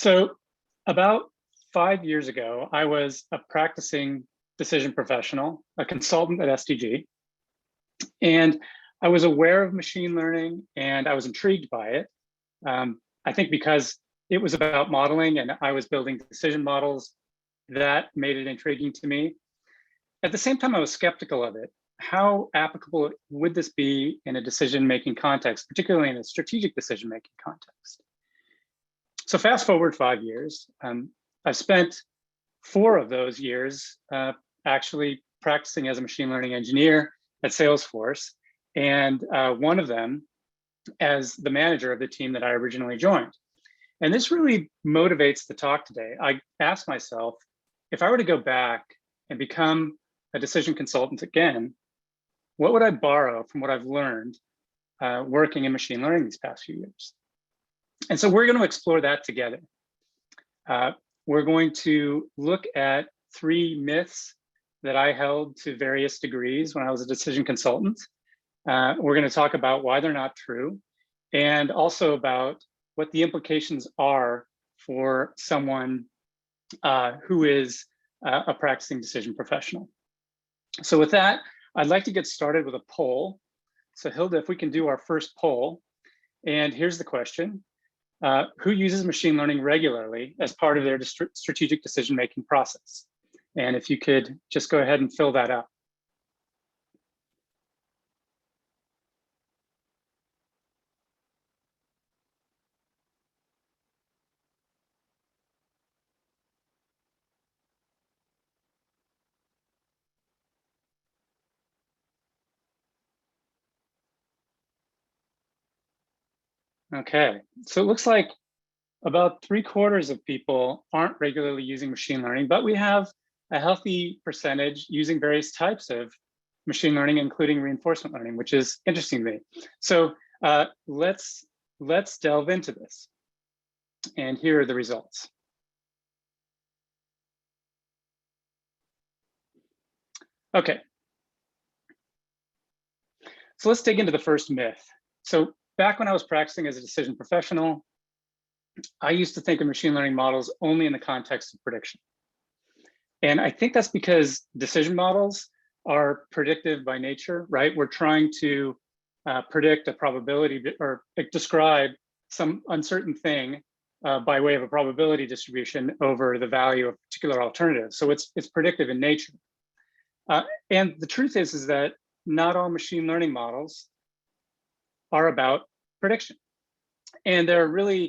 So about 5 years ago, I was a practicing decision professional, a consultant at SDG, and I was aware of machine learning and I was intrigued by it. I think because it was about modeling and I was building decision models, that made it intriguing to me. At the same time, I was skeptical of it. How applicable would this be in a decision-making context, particularly in a strategic decision-making context? So fast forward 5 years, I've spent 4 of those years actually practicing as a machine learning engineer at Salesforce, and one of them as the manager of the team that I originally joined. And this really motivates the talk today. I asked myself, if I were to go back and become a decision consultant again, what would I borrow from what I've learned working in machine learning these past few years? And so we're going to explore that together. We're going to look at 3 myths that I held to various degrees when I was a decision consultant. We're going to talk about why they're not true, and also about what the implications are for someone who is a practicing decision professional. So with that, I'd like to get started with a poll. So Hilda, if we can do our first poll, and here's the question. Who uses machine learning regularly as part of their strategic decision-making process? And if you could just go ahead and fill that up. Okay, so it looks like about 3/4 of people aren't regularly using machine learning, but we have a healthy percentage using various types of machine learning, including reinforcement learning, which is interesting to me. So let's delve into this. And here are the results. Okay. So let's dig into the first myth. So back when I was practicing as a decision professional, I used to think of machine learning models only in the context of prediction. And I think that's because decision models are predictive by nature, right? We're trying to predict a probability or describe some uncertain thing by way of a probability distribution over the value of a particular alternative. So it's predictive in nature. And the truth is that not all machine learning models are about prediction. And there are really